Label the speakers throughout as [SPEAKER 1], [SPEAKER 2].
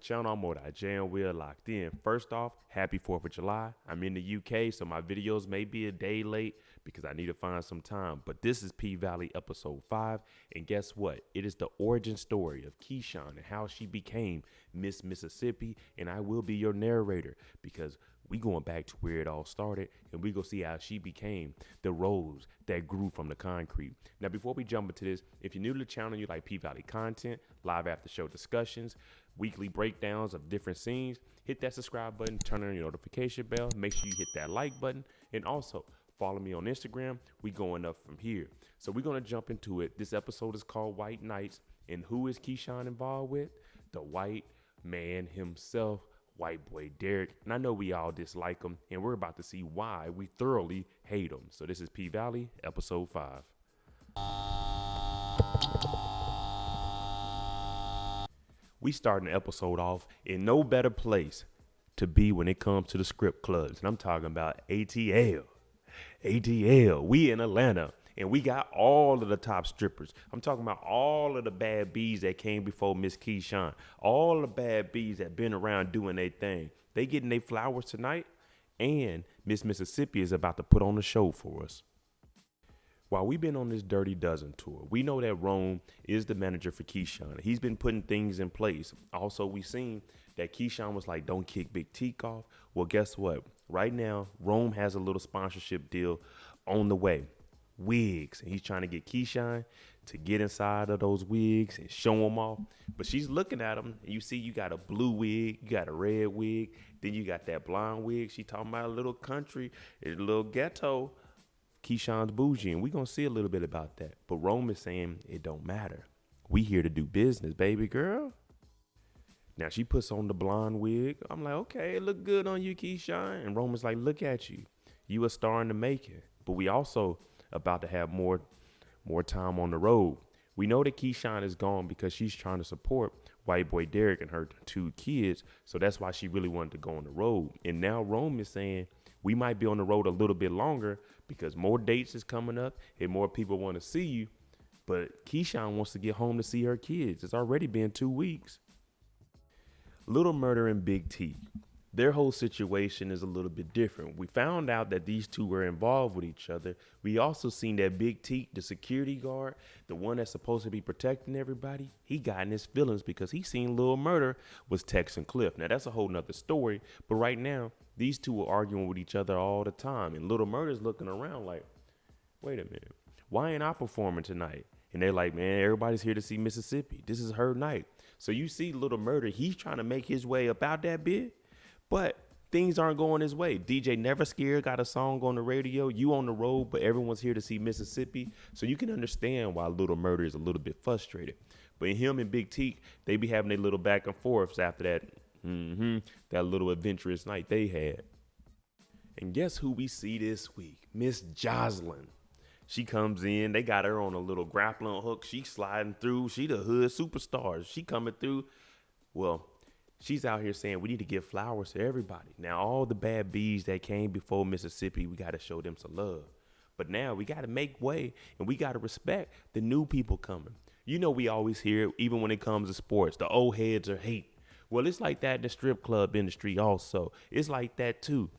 [SPEAKER 1] channel. I'm Murda. Jam, we're locked in. First off, happy 4th of July. I'm in the UK, so my videos may be a day late because I need to find some time. But this is PValley episode 5. And guess what? It is the origin story of Keyshawn and how she became Miss Mississippi. And I will be your narrator because we going back to where it all started, and we go see how she became the rose that grew from the concrete. Now, before we jump into this, if you're new to the channel, you like PValley content, live after show discussions, weekly breakdowns of different scenes, hit that subscribe button, turn on your notification bell, make sure you hit that like button, and also follow me on Instagram. We going up from here. So we're going to jump into it. This episode is called White Nights, and who is Keyshawn involved with? The white man himself, white boy Derrick. And I know we all dislike him, and we're about to see why we thoroughly hate him. So this is PValley episode 5. We starting the episode off in no better place to be when it comes to the script clubs. And I'm talking about ATL. We in Atlanta, and we got all of the top strippers. I'm talking about all of the bad bees that came before Miss Keyshawn. All the bad bees that been around doing their thing. They getting their flowers tonight, and Miss Mississippi is about to put on a show for us. While we've been on this Dirty Dozen tour, we know that Rome is the manager for Keyshawn. He's been putting things in place. Also, we seen that Keyshawn was like, don't kick Big Teak off. Well, guess what? Right now, Rome has a little sponsorship deal on the way. Wigs. And he's trying to get Keyshawn to get inside of those wigs and show them off. But she's looking at them, and you see you got a blue wig, you got a red wig, then you got that blonde wig. She talking about a little country, a little ghetto. Keyshawn's bougie, and we're going to see a little bit about that. But Rome is saying it don't matter. We here to do business, baby girl. Now, she puts on the blonde wig. I'm like, okay, it look good on you, Keyshawn. And Rome is like, look at you. You a star in the making. But we also about to have more time on the road. We know that Keyshawn is gone because she's trying to support white boy Derrick and her 2 kids. So that's why she really wanted to go on the road. And now Rome is saying we might be on the road a little bit longer because more dates is coming up and more people want to see you. But Keyshawn wants to get home to see her kids. It's already been 2 weeks. Little Murda and Big T. Their whole situation is a little bit different. We found out that these two were involved with each other. We also seen that Big T, the security guard, the one that's supposed to be protecting everybody, he got in his feelings because he seen Little Murda was texting Cliff. Now, that's a whole nother story. But right now, these two are arguing with each other all the time. And Little Murda's looking around like, wait a minute, why ain't I performing tonight? And they're like, man, everybody's here to see Mississippi. This is her night. So you see Little Murda, he's trying to make his way about that bit. But things aren't going his way. DJ Never Scared got a song on the radio. You on the road, but everyone's here to see Mississippi. So you can understand why Little Murda is a little bit frustrated. But him and Big Teak, they be having their little back and forths after that, that little adventurous night they had. And guess who we see this week? Miss Jocelyn. She comes in. They got her on a little grappling hook. She sliding through. She the hood superstar. She coming through. Well, she's out here saying we need to give flowers to everybody. Now, all the bad bees that came before Mississippi, we got to show them some love. But now we got to make way, and we got to respect the new people coming. You know, we always hear, even when it comes to sports, the old heads are hate. Well, it's like that in the strip club industry also. It's like that, too.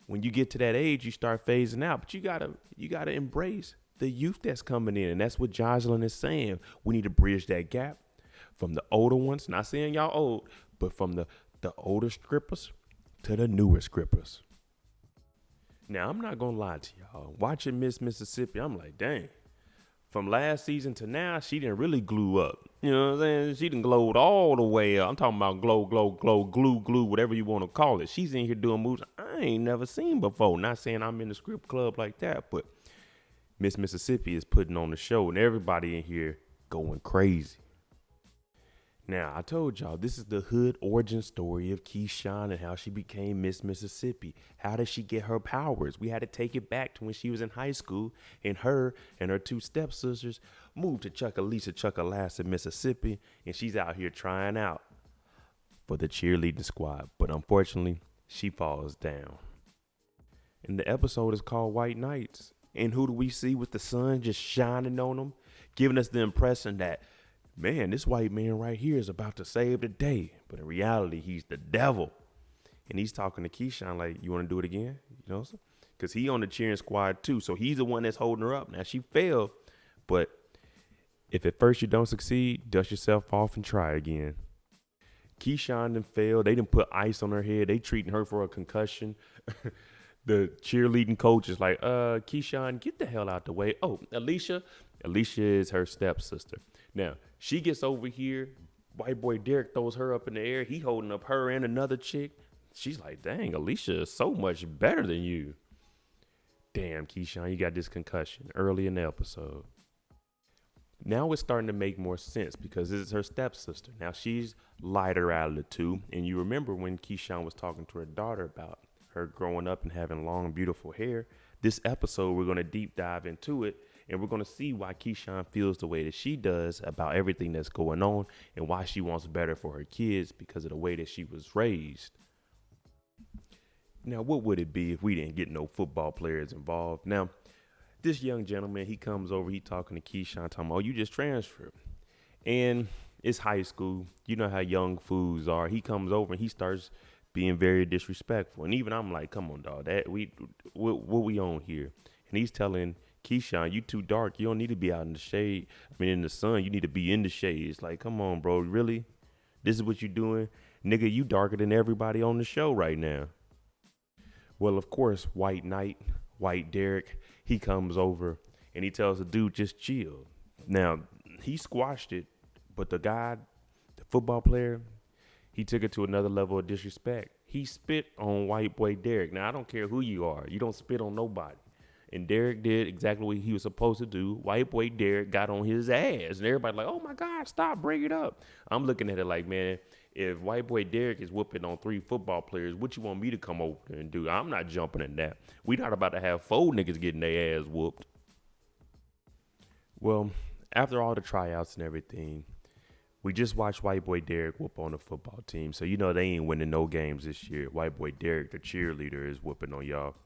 [SPEAKER 1] When you get to that age, you start phasing out. But you gotta embrace the youth that's coming in. And that's what Jocelyn is saying. We need to bridge that gap from the older ones. Not saying y'all old, but from the older strippers to the newer strippers. Now, I'm not going to lie to y'all. Watching Miss Mississippi, I'm like, dang. From last season to now, she didn't really glue up. You know what I'm saying? She done glowed all the way up. I'm talking about glow, glue, whatever you want to call it. She's in here doing moves I ain't never seen before. Not saying I'm in the script club like that, but Miss Mississippi is putting on the show, and everybody in here going crazy. Now, I told y'all, this is the hood origin story of Keyshawn and how she became Miss Mississippi. How did she get her powers? We had to take it back to when she was in high school, and her 2 stepsisters moved to Chuckalissa, Mississippi, and she's out here trying out for the cheerleading squad. But unfortunately, she falls down. And the episode is called White Nights. And who do we see with the sun just shining on them, giving us the impression that man, this white man right here is about to save the day. But in reality, he's the devil. And he's talking to Keyshawn like, you want to do it again? You know, because he on the cheering squad too. So he's the one that's holding her up. Now she failed, but if at first you don't succeed, dust yourself off and try again. Keyshawn done failed. They didn't put ice on her head. They treating her for a concussion. The cheerleading coach is like, Keyshawn, get the hell out the way. Oh, Alicia is her stepsister. Now, she gets over here. White boy Derrick throws her up in the air. He holding up her and another chick. She's like, dang, Alicia is so much better than you. Damn, Keyshawn, you got this concussion early in the episode. Now it's starting to make more sense because this is her stepsister. Now she's lighter out of the two. And you remember when Keyshawn was talking to her daughter about her growing up and having long, beautiful hair. This episode, we're going to deep dive into it. And we're going to see why Keyshawn feels the way that she does about everything that's going on and why she wants better for her kids because of the way that she was raised. Now, what would it be if we didn't get no football players involved? Now, this young gentleman, he comes over, he talking to Keyshawn, talking, oh, you just transferred. And it's high school. You know how young fools are. He comes over and he starts being very disrespectful. And even I'm like, come on, dog, what we on here? And he's telling Keyshawn, you too dark. You don't need to be out in the shade. I mean, in the sun, you need to be in the shade. It's like, come on, bro, really? This is what you doing? Nigga, you darker than everybody on the show right now. Well, of course, White Knight, White Derrick, he comes over and he tells the dude, just chill. Now, he squashed it, but the guy, the football player, he took it to another level of disrespect. He spit on white boy Derrick. Now, I don't care who you are. You don't spit on nobody. And Derrick did exactly what he was supposed to do. White boy Derrick got on his ass. And everybody like, oh, my God, stop, bring it up. I'm looking at it like, man, if white boy Derrick is whooping on 3 football players, what you want me to come over there and do? I'm not jumping in that. We not about to have 4 niggas getting their ass whooped. Well, after all the tryouts and everything, we just watched white boy Derrick whoop on the football team. So, you know, they ain't winning no games this year. White boy Derrick, the cheerleader, is whooping on y'all.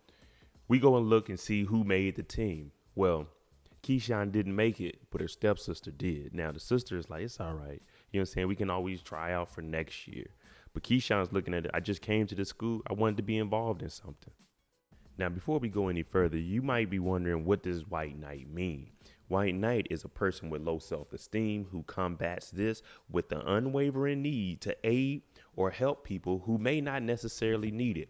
[SPEAKER 1] We go and look and see who made the team. Well, Keyshawn didn't make it, but her stepsister did. Now, the sister is like, it's all right. You know what I'm saying? We can always try out for next year. But Keyshawn's looking at it. I just came to the school. I wanted to be involved in something. Now, before we go any further, you might be wondering, what does White Knight mean? White Knight is a person with low self-esteem who combats this with the unwavering need to aid or help people who may not necessarily need it.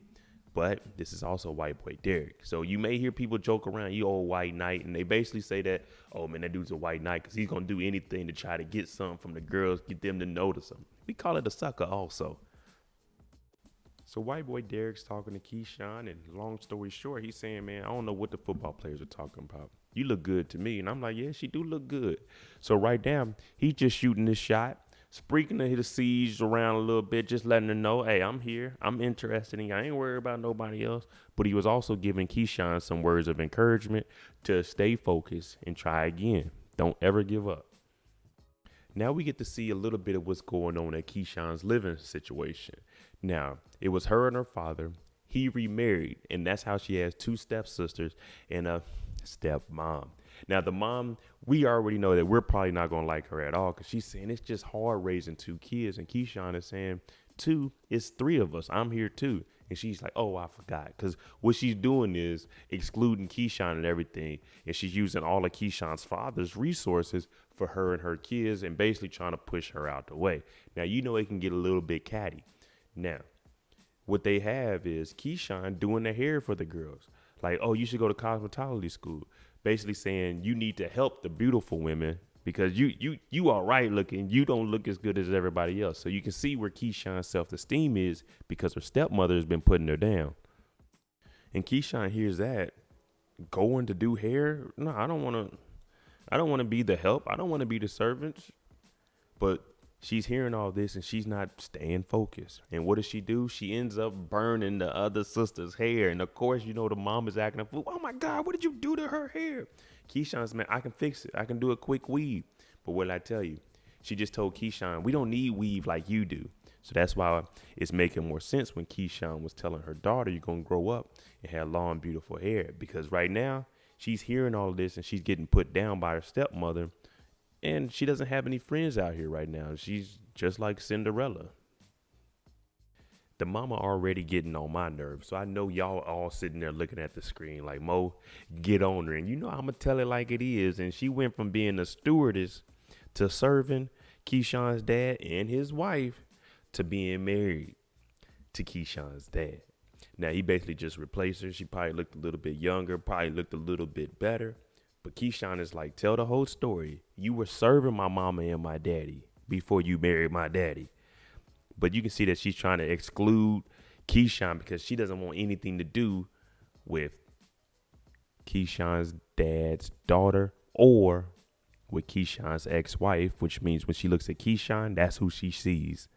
[SPEAKER 1] But this is also white boy Derrick. So you may hear people joke around, you old white knight, and they basically say that, oh, man, that dude's a white knight because he's going to do anything to try to get something from the girls, get them to notice him. We call it a sucker also. So white boy Derrick's talking to Keyshawn, and long story short, he's saying, man, I don't know what the football players are talking about. You look good to me. And I'm like, yeah, she do look good. So right now, he's just shooting this shot, sprinkling the seeds around a little bit, just letting her know, hey, I'm here. I'm interested in you. I ain't worried about nobody else. But he was also giving Keyshawn some words of encouragement to stay focused and try again. Don't ever give up. Now we get to see a little bit of what's going on at Keyshawn's living situation. Now, it was her and her father. He remarried, and that's how she has 2 stepsisters and a stepmom. Now, the mom, we already know that we're probably not going to like her at all because she's saying it's just hard raising 2 kids. And Keyshawn is saying 2, it's 3 of us. I'm here too. And she's like, oh, I forgot. Because what she's doing is excluding Keyshawn and everything. And she's using all of Keyshawn's father's resources for her and her kids and basically trying to push her out the way. Now, you know it can get a little bit catty. Now, what they have is Keyshawn doing the hair for the girls. Like, oh, you should go to cosmetology school. Basically saying you need to help the beautiful women because you are right looking. You don't look as good as everybody else. So you can see where Keyshawn's self-esteem is because her stepmother has been putting her down. And Keyshawn hears that. Going to do hair? No, I don't want to be the help. I don't want to be the servant. But she's hearing all this and she's not staying focused. And what does she do? She ends up burning the other sister's hair. And of course, you know, the mom is acting a fool. Oh my God, what did you do to her hair? Keyshawn's, man, I can fix it. I can do a quick weave. But what did I tell you? She just told Keyshawn, we don't need weave like you do. So that's why it's making more sense when Keyshawn was telling her daughter, you're going to grow up and have long, beautiful hair. Because right now, she's hearing all of this and she's getting put down by her stepmother. And she doesn't have any friends out here right now. She's just like Cinderella. The mama already getting on my nerves. So I know y'all all sitting there looking at the screen like, Mo, get on her. And you know I'm going to tell it like it is. And she went from being a stewardess to serving Keyshawn's dad and his wife to being married to Keyshawn's dad. Now, he basically just replaced her. She probably looked a little bit younger, probably looked a little bit better. But Keyshawn is like, tell the whole story. You were serving my mama and my daddy before you married my daddy. But you can see that she's trying to exclude Keyshawn because she doesn't want anything to do with Keyshawn's dad's daughter or with Keyshawn's ex-wife, which means when she looks at Keyshawn, that's who she sees.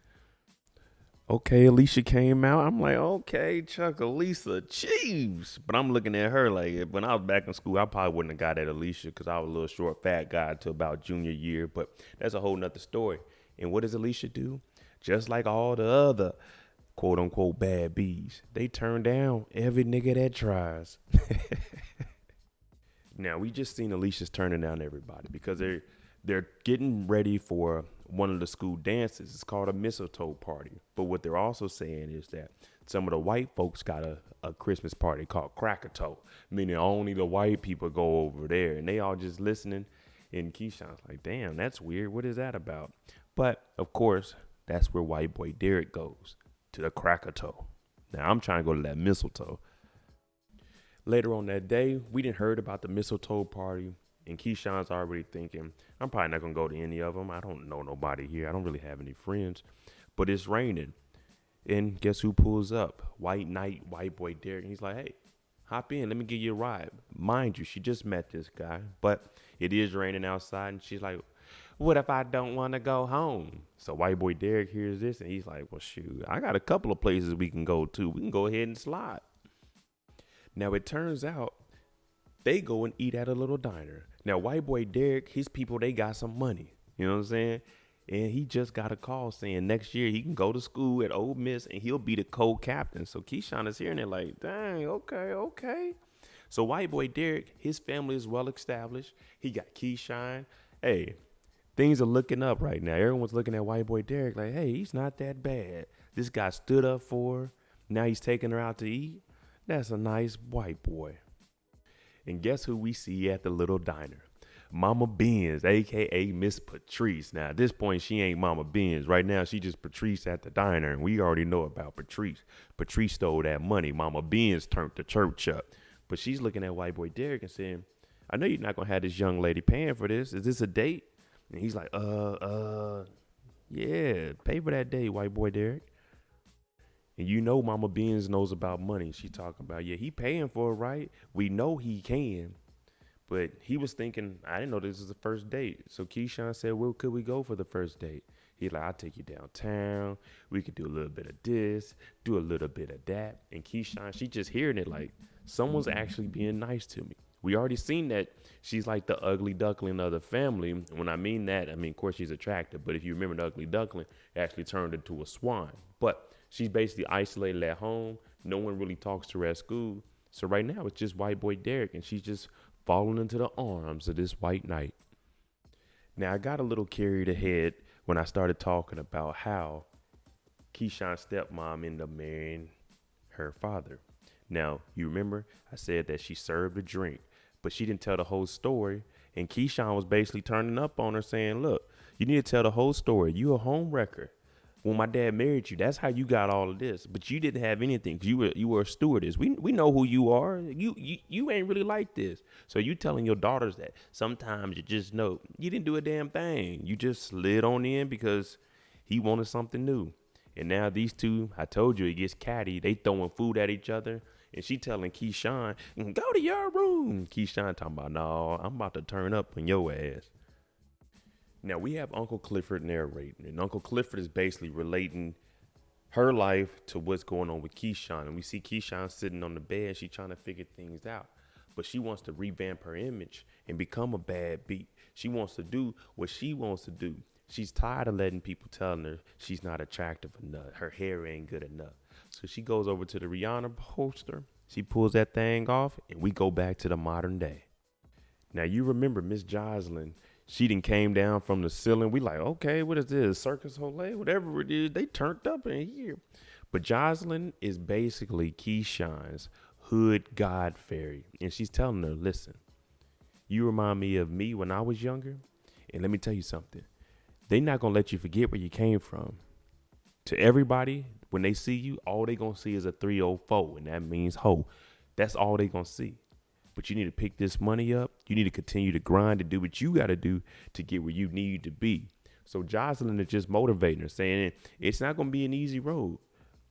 [SPEAKER 1] Okay, Alicia came out. I'm like, okay, Chuck, Alicia, Chiefs. But I'm looking at her like, when I was back in school, I probably wouldn't have got at Alicia because I was a little short, fat guy till about junior year. But that's a whole nother story. And what does Alicia do? Just like all the other quote unquote bad bees, they turn down every nigga that tries. Now, we just seen Alicia's turning down everybody because they're getting ready for one of the school dances. It's called a mistletoe party. But what they're also saying is that some of the white folks got a Christmas party called Krakatoa, meaning only the white people go over there. And they all just listening. And Keyshawn's like, damn, that's weird. What is that about? But, of course, that's where white boy Derrick goes, to the Krakatoa. Now, I'm trying to go to that mistletoe. Later on that day, we didn't heard about the mistletoe party, and Keyshawn's already thinking, I'm probably not going to go to any of them. I don't know nobody here. I don't really have any friends. But it's raining. And guess who pulls up? White knight, white boy Derrick. And he's like, hey, hop in. Let me give you a ride. Mind you, she just met this guy. But it is raining outside, and she's like, what if I don't want to go home? So white boy Derrick hears this, and he's like, well, shoot, I got a couple of places we can go to. We can go ahead and slide. Now, it turns out they go and eat at a little diner. Now, white boy Derrick, his people, they got some money. You know what I'm saying? And he just got a call saying next year he can go to school at Ole Miss and he'll be the co-captain. So Keyshawn is hearing it like, dang, okay. So white boy Derrick, his family is well established. He got Keyshawn. Hey, things are looking up right now. Everyone's looking at white boy Derrick like, hey, he's not that bad. This guy stood up for her. Now he's taking her out to eat. That's a nice white boy. And guess who we see at the little diner? Mama Benz, a.k.a. Miss Patrice. Now, at this point, she ain't Mama Benz. Right now, she just Patrice at the diner, and we already know about Patrice. Patrice stole that money. Mama Benz turned the church up. But she's looking at white boy Derrick and saying, I know you're not going to have this young lady paying for this. Is this a date? And he's like, yeah, pay for that date, white boy Derrick. And you know Mama Benz knows about money. She talking about, yeah, he paying for it, right? We know he can. But he was thinking, I didn't know this was the first date. So Keyshawn said, well, could we go for the first date? He's like, I'll take you downtown. We could do a little bit of this, do a little bit of that. And Keyshawn, she just hearing it like, someone's actually being nice to me. We already seen that she's like the ugly duckling of the family. When I mean that, I mean, of course, she's attractive. But if you remember the ugly duckling, it actually turned into a swan. But she's basically isolated at home. No one really talks to her at school. So right now, it's just white boy Derrick, and she's just falling into the arms of this white knight. Now, I got a little carried ahead when I started talking about how Keyshawn's stepmom ended up marrying her father. Now, you remember I said that she served a drink, but she didn't tell the whole story. And Keyshawn was basically turning up on her saying, look, you need to tell the whole story. You a home wrecker. When my dad married you, that's how you got all of this. But you didn't have anything. You were a stewardess. We know who you are. You ain't really like this. So you telling your daughters that sometimes you just know you didn't do a damn thing. You just slid on in because he wanted something new. And now these two, I told you, it gets catty. They throwing food at each other. And she telling Keyshawn, go to your room. Keyshawn talking about, no, I'm about to turn up on your ass. Now, we have Uncle Clifford narrating, and Uncle Clifford is basically relating her life to what's going on with Keyshawn. And we see Keyshawn sitting on the bed. She's trying to figure things out, but she wants to revamp her image and become a bad beat. She wants to do what she wants to do. She's tired of letting people telling her she's not attractive enough. Her hair ain't good enough. So she goes over to the Rihanna poster. She pulls that thing off, and we go back to the modern day. Now, you remember Miss Jocelyn. She done came down from the ceiling. We like, okay, what is this? Circus Soleil? Whatever it is, they turned up in here. But Jocelyn is basically Keyshawn's hood god fairy. And she's telling her, listen, you remind me of me when I was younger. And let me tell you something. They not going to let you forget where you came from. To everybody, when they see you, all they going to see is a 304. And that means ho. That's all they going to see. But you need to pick this money up. You need to continue to grind to do what you got to do to get where you need to be. So Jocelyn is just motivating her, saying it's not going to be an easy road,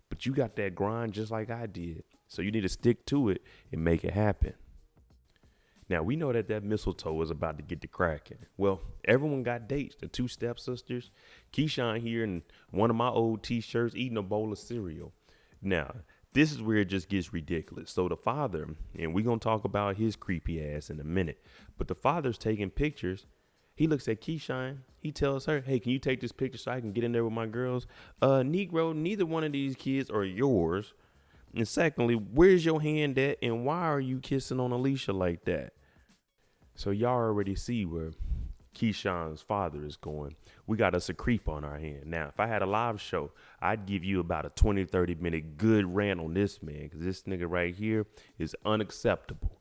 [SPEAKER 1] but you got that grind just like I did. So you need to stick to it and make it happen. Now, we know that mistletoe is about to get to cracking. Well, everyone got dates. The two stepsisters, Keyshawn here in one of my old T-shirts eating a bowl of cereal. Now, this is where it just gets ridiculous. So the father, and we're going to talk about his creepy ass in a minute, but the father's taking pictures. He looks at Keyshawn. He tells her, hey, can you take this picture so I can get in there with my girls? Negro, neither one of these kids are yours. And secondly, where's your hand at? And why are you kissing on Alicia like that? So y'all already see where Keyshawn's father is going. We got us a creep on our hand. Now, if I had a live show, I'd give you about a 20, 30-minute good rant on this man, because this nigga right here is unacceptable.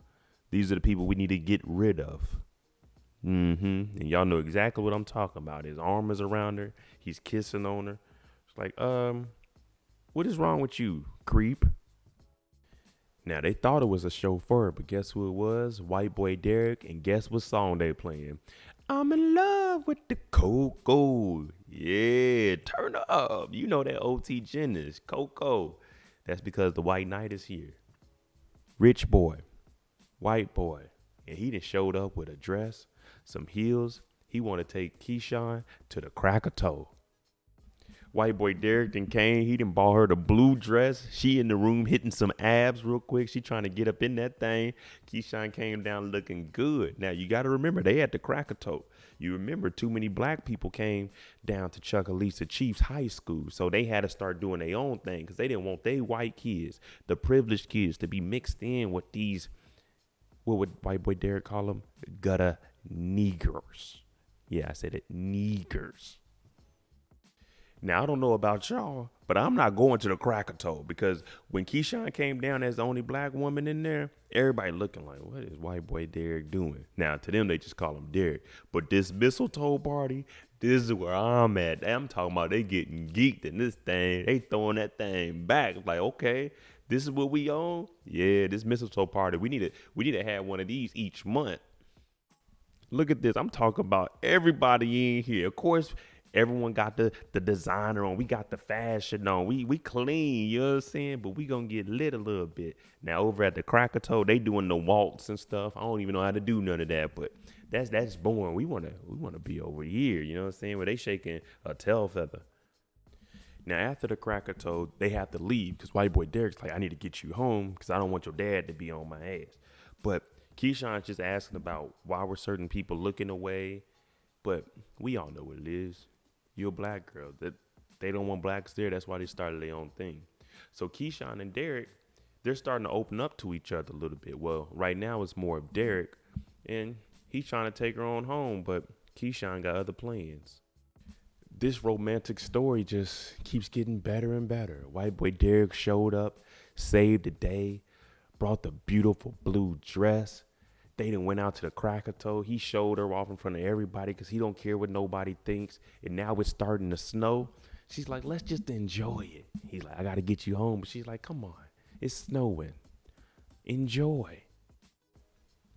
[SPEAKER 1] These are the people we need to get rid of. And y'all know exactly what I'm talking about. His arm is around her. He's kissing on her. It's like, what is wrong with you, creep? Now, they thought it was a chauffeur, but guess who it was? White boy Derrick, and guess what song they playing? I'm in love with the Coco. Yeah, turn up. You know that OT Genesis, Coco. That's because the white knight is here. Rich boy, white boy, and he done showed up with a dress, some heels. He want to take Keyshawn to the crack of toe. White boy Derrick then came. He done bought her the blue dress. She in the room hitting some abs real quick. She trying to get up in that thing. Keyshawn came down looking good. Now, you got to remember, they had the cracker toe. You remember too many black people came down to Chuckalissa Chiefs High School. So they had to start doing their own thing because they didn't want their white kids, the privileged kids, to be mixed in with these, what would white boy Derrick call them? Gutter niggers. Yeah, I said it, niggers. Now, I don't know about y'all, but I'm not going to the cracker toe because when Keyshawn came down as the only black woman in there, everybody looking like, what is white boy Derrick doing? Now, to them, they just call him Derrick. But this mistletoe party, this is where I'm at. I'm talking about they getting geeked in this thing. They throwing that thing back. Like, okay, this is what we own? Yeah, this mistletoe party. We need to have one of these each month. Look at this. I'm talking about everybody in here. Of course, everyone got the designer on. We got the fashion on. We clean, you know what I'm saying? But we gonna get lit a little bit. Now over at the Cracker Toe, they doing the waltz and stuff. I don't even know how to do none of that, but that's boring. We wanna be over here, you know what I'm saying? Where they shaking a tail feather. Now after the Cracker Toe, they have to leave because white boy Derrick's like, I need to get you home because I don't want your dad to be on my ass. But Keyshawn's just asking about why were certain people looking away. But we all know what it is. You're a black girl. That they don't want blacks there. That's why they started their own thing. So Keyshawn and Derrick, they're starting to open up to each other a little bit. Well, right now it's more of Derrick, and he's trying to take her on home, but Keyshawn got other plans. This romantic story just keeps getting better and better. White boy Derrick showed up, saved the day, brought the beautiful blue dress. They done went out to the Cracker Toe. He showed her off in front of everybody because he don't care what nobody thinks. And now it's starting to snow. She's like, let's just enjoy it. He's like, I got to get you home. But she's like, come on. It's snowing. Enjoy.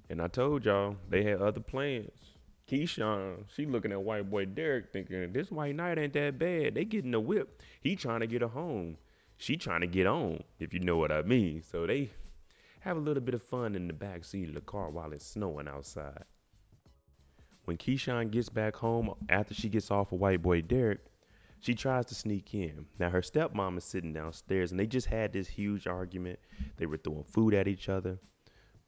[SPEAKER 1] And I told y'all, they had other plans. Keyshawn, she looking at white boy Derrick thinking, this white knight ain't that bad. They getting a whip. He trying to get her home. She trying to get on, if you know what I mean. So they have a little bit of fun in the back seat of the car while it's snowing outside. When Keyshawn gets back home after she gets off of white boy Derrick, she tries to sneak in. Now her stepmom is sitting downstairs and they just had this huge argument. They were throwing food at each other.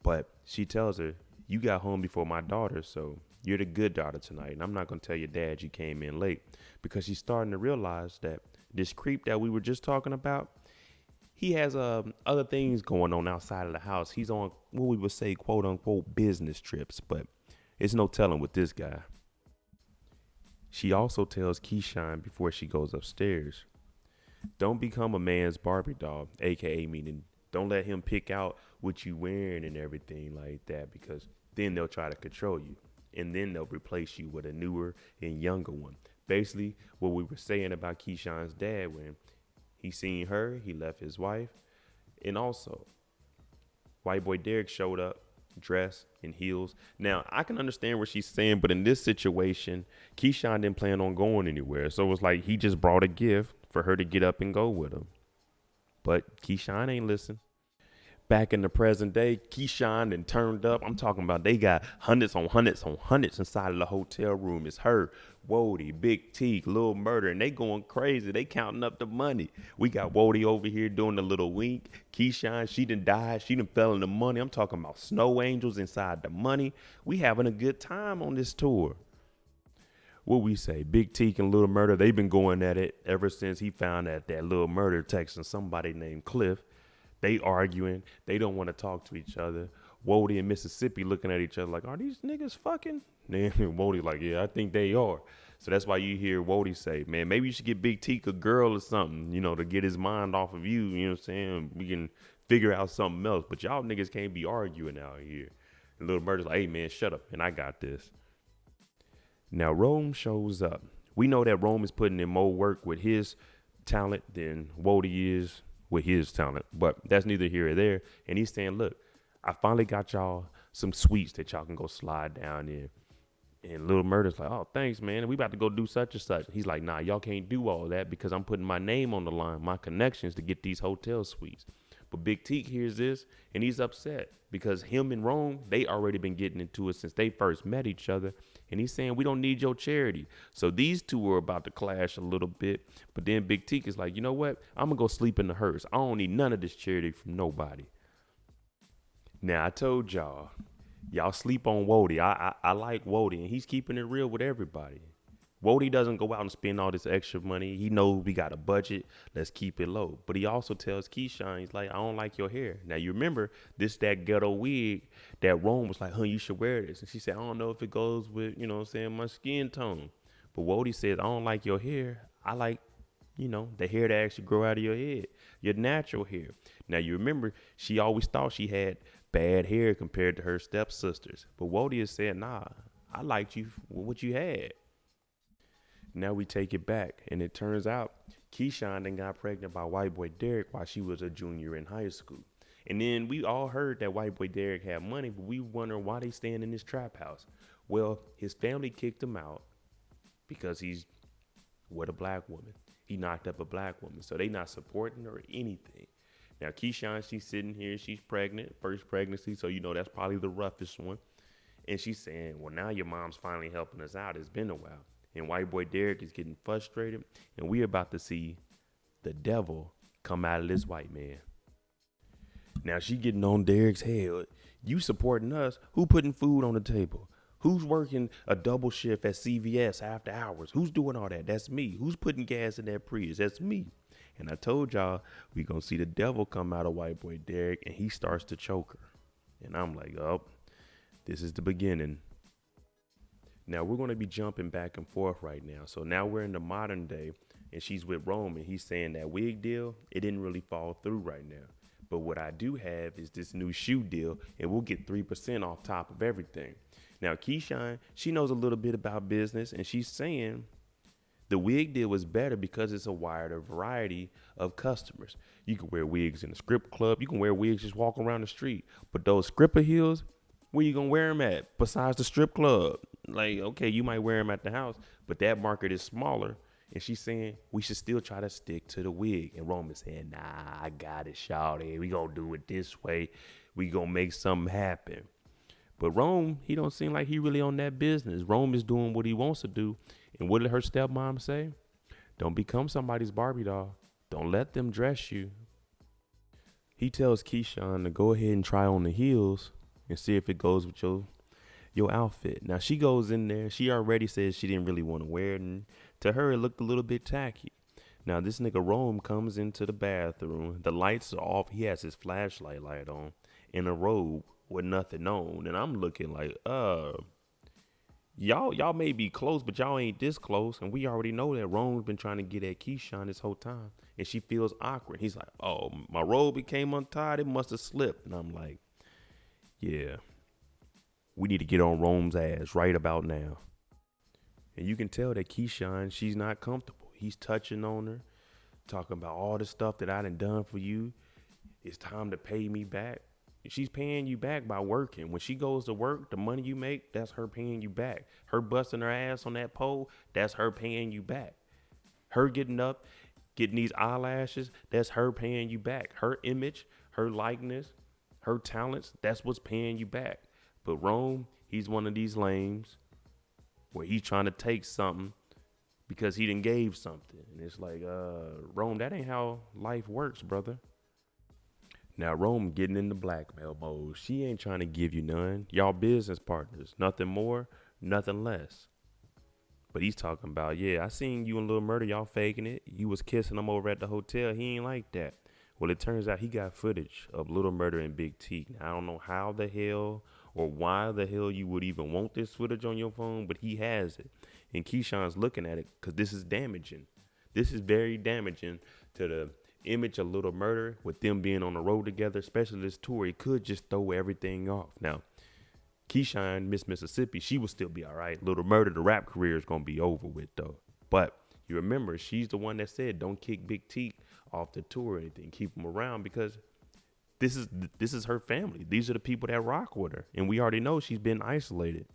[SPEAKER 1] But she tells her, you got home before my daughter, so you're the good daughter tonight. And I'm not going to tell your dad you came in late, because she's starting to realize that this creep that we were just talking about, he has other things going on outside of the house. He's on what we would say, quote unquote, business trips, but it's no telling with this guy. She also tells Keyshawn before she goes upstairs, don't become a man's Barbie doll, aka meaning don't let him pick out what you wearing and everything like that, because then they'll try to control you and then they'll replace you with a newer and younger one. Basically, what we were saying about Keyshawn's dad, when he seen her, he left his wife. And also, white boy Derrick showed up dressed in heels. Now, I can understand what she's saying, but in this situation, Keyshawn didn't plan on going anywhere. So it was like he just brought a gift for her to get up and go with him. But Keyshawn ain't listen. Back in the present day, Keyshawn and turned up. I'm talking about they got hundreds on hundreds on hundreds inside of the hotel room. It's her, Wody, Big T, Lil Murda, and they going crazy. They counting up the money. We got Wody over here doing the little wink. Keyshawn, she done died. She done fell in the money. I'm talking about snow angels inside the money. We having a good time on this tour. What we say, Big T and Lil Murda, they've been going at it ever since he found out that Lil Murda texting somebody named Cliff. They arguing. They don't want to talk to each other. Wody and Mississippi looking at each other like, are these niggas fucking? And Wody like, yeah, I think they are. So that's why you hear Wody say, man, maybe you should get Big T a girl or something, to get his mind off of you. You know what I'm saying? We can figure out something else. But y'all niggas can't be arguing out here. And Lil Murda's like, hey, man, shut up. And I got this. Now, Rome shows up. We know that Rome is putting in more work with his talent than Wody is with his talent, but that's neither here or there. And he's saying, look, I finally got y'all some suites that y'all can go slide down in. And Lil Murda's like, oh, thanks, man. We about to go do such and such. He's like, nah, y'all can't do all that because I'm putting my name on the line, my connections to get these hotel suites. But Big T hears this and he's upset because him and Rome, they already been getting into it since they first met each other. And he's saying, we don't need your charity. So these two are about to clash a little bit. But then Big T is like, you know what? I'm going to go sleep in the hearse. I don't need none of this charity from nobody. Now, I told y'all sleep on Wody. I like Wody, and he's keeping it real with everybody. Wody doesn't go out and spend all this extra money. He knows we got a budget. Let's keep it low. But he also tells Keyshawn, he's like, I don't like your hair. Now, you remember that ghetto wig that Rome was like, you should wear this. And she said, I don't know if it goes with, my skin tone. But Wody says, I don't like your hair. I like, the hair that actually grow out of your head, your natural hair. Now, you remember she always thought she had bad hair compared to her stepsisters. But Wody is saying, nah, I liked you with what you had. Now we take it back, and it turns out Keyshawn then got pregnant by white boy Derrick while she was a junior in high school. And then we all heard that white boy Derrick had money, but we wonder why they staying in this trap house. Well, his family kicked him out because he's with a black woman. He knocked up a black woman, so they not supporting her or anything. Now Keyshawn, she's sitting here, she's pregnant, first pregnancy, so that's probably the roughest one. And she's saying, well, now your mom's finally helping us out. It's been a while. And white boy Derrick is getting frustrated. And we're about to see the devil come out of this white man. Now she getting on Derrick's head. You supporting us. Who putting food on the table? Who's working a double shift at CVS after hours? Who's doing all that? That's me. Who's putting gas in that Prius? That's me. And I told y'all we going to see the devil come out of white boy Derrick. And he starts to choke her. And I'm like, oh, this is the beginning. Now, we're going to be jumping back and forth right now. So now we're in the modern day, and she's with Rome, and he's saying that wig deal, it didn't really fall through right now. But what I do have is this new shoe deal, and we'll get 3% off top of everything. Now, Keyshawn, she knows a little bit about business, and she's saying the wig deal was better because it's a wider variety of customers. You can wear wigs in a strip club. You can wear wigs just walking around the street. But those stripper heels, where you going to wear them at besides the strip club? Like, okay, you might wear them at the house, but that market is smaller. And she's saying we should still try to stick to the wig. And Rome is saying, nah, I got it, shawty. We going to do it this way. We going to make something happen. But Rome, he don't seem like he really on that business. Rome is doing what he wants to do. And what did her stepmom say? Don't become somebody's Barbie doll. Don't let them dress you. He tells Keyshawn to go ahead and try on the heels and see if it goes with your outfit. Now, she goes in there. She already says she didn't really want to wear it. And to her, it looked a little bit tacky. Now, this nigga Rome comes into the bathroom. The lights are off. He has his flashlight light on in a robe with nothing on. And I'm looking like, Y'all may be close, but y'all ain't this close. And we already know that Rome's been trying to get at Keyshawn this whole time. And she feels awkward. He's like, oh, my robe became untied. It must have slipped. And I'm like, yeah, we need to get on Rome's ass right about now. And you can tell that Keyshawn, she's not comfortable. He's touching on her, talking about all the stuff that I done for you. It's time to pay me back. She's paying you back by working. When she goes to work, the money you make, that's her paying you back. Her busting her ass on that pole, that's her paying you back. Her getting up, getting these eyelashes, that's her paying you back. Her image, her likeness, her talents, that's what's paying you back. But Rome, he's one of these lames where he's trying to take something because he done gave something. And it's like, Rome, that ain't how life works, brother. Now, Rome getting into blackmail mode. She ain't trying to give you none. Y'all business partners. Nothing more, nothing less. But he's talking about, yeah, I seen you and Lil Murda, y'all faking it. You was kissing him over at the hotel. He ain't like that. Well, it turns out he got footage of Lil Murda and Big T. Now, I don't know how the hell or why the hell you would even want this footage on your phone, but he has it. And Keyshawn's looking at it because this is damaging. This is very damaging to the image of Little Murda with them being on the road together, especially this tour. It could just throw everything off. Now, Keyshawn, Miss Mississippi, she will still be all right. Little Murda, the rap career is going to be over with, though. But you remember, she's the one that said, don't kick Big T off the tour or anything. Keep him around because this is her family. These are the people that rock with her. And we already know she's been isolated.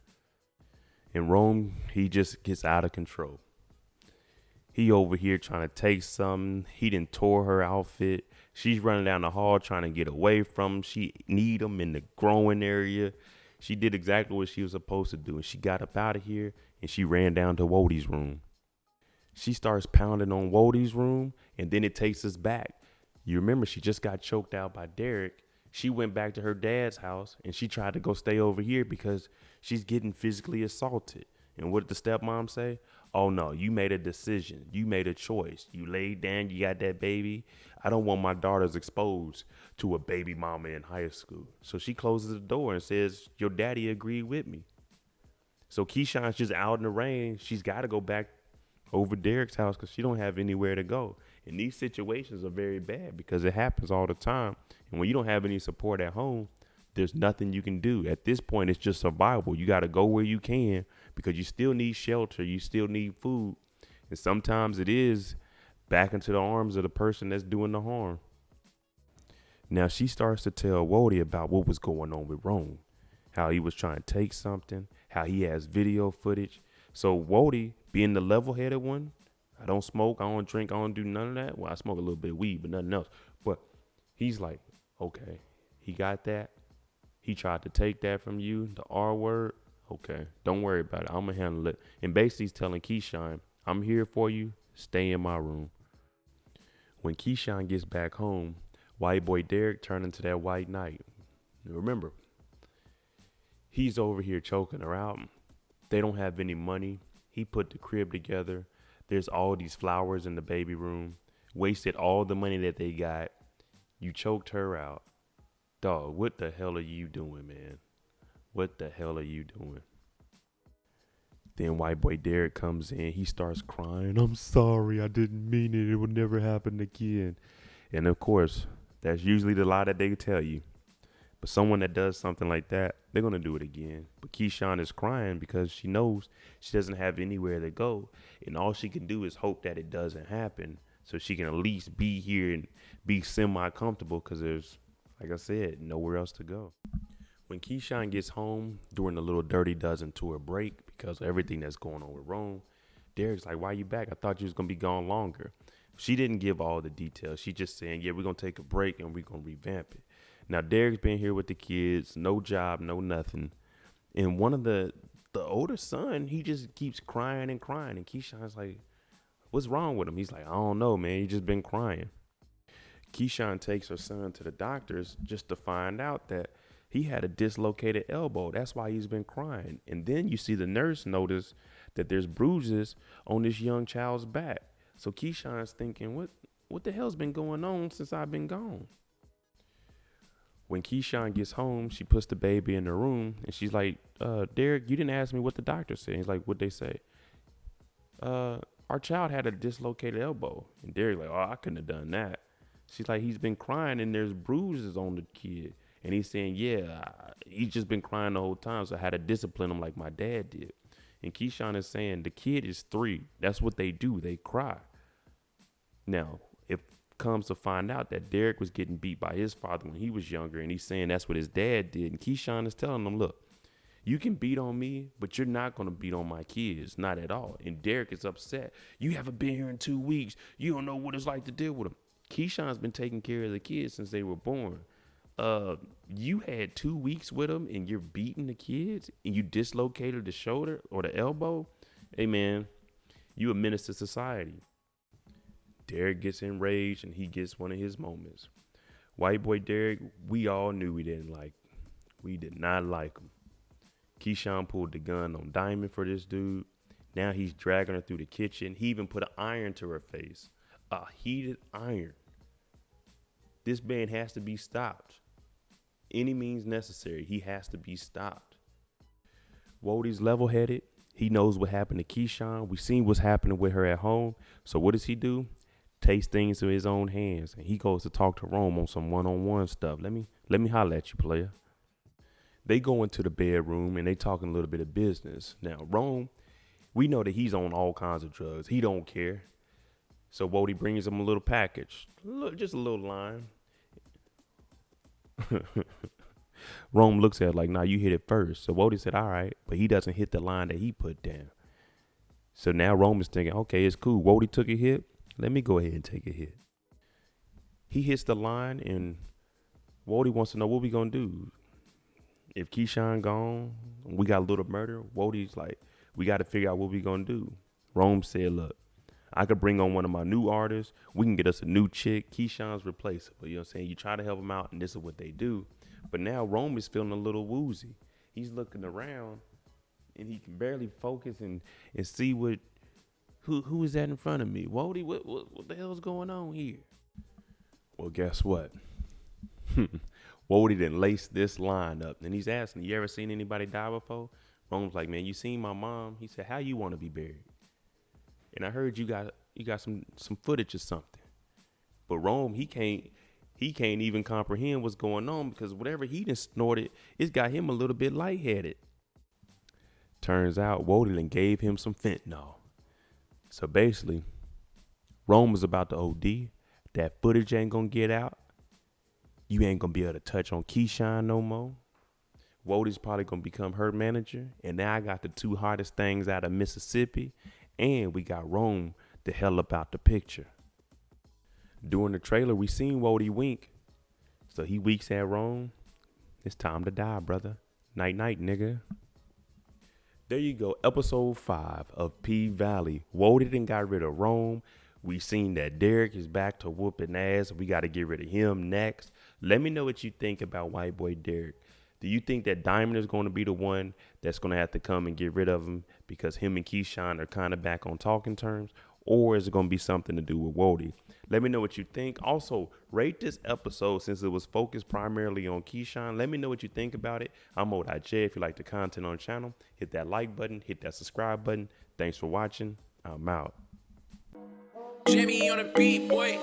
[SPEAKER 1] In Rome, he just gets out of control. He over here trying to take something. He done tore her outfit. She's running down the hall trying to get away from him. She need him in the growing area. She did exactly what she was supposed to do. And she got up out of here and she ran down to Wodie's room. She starts pounding on Wodie's room and then it takes us back. You remember she just got choked out by Derrick. She went back to her dad's house and she tried to go stay over here because she's getting physically assaulted. And what did the stepmom say? Oh, no, you made a decision. You made a choice. You laid down. You got that baby. I don't want my daughters exposed to a baby mama in high school. So she closes the door and says, your daddy agreed with me. So Keyshawn's just out in the rain. She's got to go back over Derrick's house because she don't have anywhere to go. And these situations are very bad because it happens all the time. And when you don't have any support at home, there's nothing you can do. At this point, it's just survival. You got to go where you can because you still need shelter. You still need food. And sometimes it is back into the arms of the person that's doing the harm. Now she starts to tell Wodie about what was going on with Rome, how he was trying to take something, how he has video footage. So Wodie, being the level-headed one, I don't smoke, I don't drink, I don't do none of that. Well, I smoke a little bit of weed, but nothing else. But he's like, okay, he got that. He tried to take that from you, the R word. Okay, don't worry about it. I'm going to handle it. And basically he's telling Keyshawn, I'm here for you. Stay in my room. When Keyshawn gets back home, white boy Derrick turned into that white knight. Remember, he's over here choking her out. They don't have any money. He put the crib together. There's all these flowers in the baby room. Wasted all the money that they got. You choked her out. Dog, what the hell are you doing, man? What the hell are you doing? Then white boy Derrick comes in. He starts crying. I'm sorry. I didn't mean it. It will never happen again. And of course, that's usually the lie that they tell you. But someone that does something like that, they're going to do it again. But Keyshawn is crying because she knows she doesn't have anywhere to go. And all she can do is hope that it doesn't happen so she can at least be here and be semi-comfortable because there's, like I said, nowhere else to go. When Keyshawn gets home during the Little Dirty Dozen tour break because of everything that's going on with Rome, Derrick's like, why you back? I thought you was going to be gone longer. She didn't give all the details. She just saying, yeah, we're going to take a break and we're going to revamp it. Now, Derrick's been here with the kids, no job, no nothing. And one of the older son, he just keeps crying and crying. And Keyshawn's like, what's wrong with him? He's like, I don't know, man. He just been crying. Keyshawn takes her son to the doctors just to find out that he had a dislocated elbow. That's why he's been crying. And then you see the nurse notice that there's bruises on this young child's back. So Keyshawn's thinking, what the hell's been going on since I've been gone? When Keyshawn gets home, she puts the baby in the room and she's like, Derrick, you didn't ask me what the doctor said. He's like, what'd they say? Our child had a dislocated elbow. And Derrick like, oh, I couldn't have done that. She's like, he's been crying and there's bruises on the kid. And he's saying, yeah, he's just been crying the whole time, so I had to discipline him like my dad did. And Keyshawn is saying the kid is 3. That's what they do. They cry. Now, it comes to find out that Derrick was getting beat by his father when he was younger, and he's saying that's what his dad did. And Keyshawn is telling him, look, you can beat on me, but you're not going to beat on my kids, not at all. And Derrick is upset. You haven't been here in 2 weeks. You don't know what it's like to deal with them. Keyshawn's been taking care of the kids since they were born. You had 2 weeks with them and you're beating the kids and you dislocated the shoulder or the elbow. Hey man, you a menace to society. Derrick gets enraged and he gets one of his moments. White boy Derrick, we all knew we didn't like. We did not like him. Keyshawn pulled the gun on Diamond for this dude. Now he's dragging her through the kitchen. He even put an iron to her face. A heated iron. This man has to be stopped. Any means necessary. He has to be stopped. Wodie's level-headed. He knows what happened to Keyshawn. We seen what's happening with her at home. So what does he do? Takes things to his own hands. And he goes to talk to Rome on some one-on-one stuff. Let me holler at you, player. They go into the bedroom and they talking a little bit of business. Now, Rome, we know that he's on all kinds of drugs. He don't care. So Wodie brings him a little package. Just a little line. Rome looks at it like, nah, you hit it first. So Wodie said, all right, but he doesn't hit the line that he put down. So now Rome is thinking, okay, it's cool. Wodie took a hit. Let me go ahead and take a hit. He hits the line and Wodie wants to know what we gonna do. If Keyshawn gone, we got a little murder. Wodie's like, we got to figure out what we gonna do. Rome said, look, I could bring on one of my new artists. We can get us a new chick. Keyshawn's replaceable. You know what I'm saying? You try to help him out, and this is what they do. But now Rome is feeling a little woozy. He's looking around, and he can barely focus and see who is that in front of me. Wodie, what the hell's going on here? Well, guess what? Wodie done laced this line up, and he's asking, you ever seen anybody die before? Rome's like, man, you seen my mom? He said, how you want to be buried? And I heard you got some footage or something. But Rome, he can't even comprehend what's going on because whatever he done snorted, it's got him a little bit lightheaded. Turns out Wodie done gave him some fentanyl. So basically, Rome was about to OD. That footage ain't gonna get out. You ain't gonna be able to touch on Keyshawn no more. Wodie's probably gonna become her manager. And now I got the 2 hottest things out of Mississippi. And we got Rome the hell up out the picture. During the trailer, we seen Wodie wink. So he winks at Rome. It's time to die, brother. Night, night, nigga. There you go. Episode 5 of PValley. Wodie done got rid of Rome. We seen that Derrick is back to whooping ass. We got to get rid of him next. Let me know what you think about white boy Derrick. Do you think that Diamond is going to be the one that's going to have to come and get rid of him because him and Keyshawn are kind of back on talking terms? Or is it going to be something to do with Wodie? Let me know what you think. Also, rate this episode since it was focused primarily on Keyshawn. Let me know what you think about it. I'm Mo.J. If you like the content on the channel, hit that like button, hit that subscribe button. Thanks for watching. I'm out.
[SPEAKER 2] Jimmy on the beat, boy.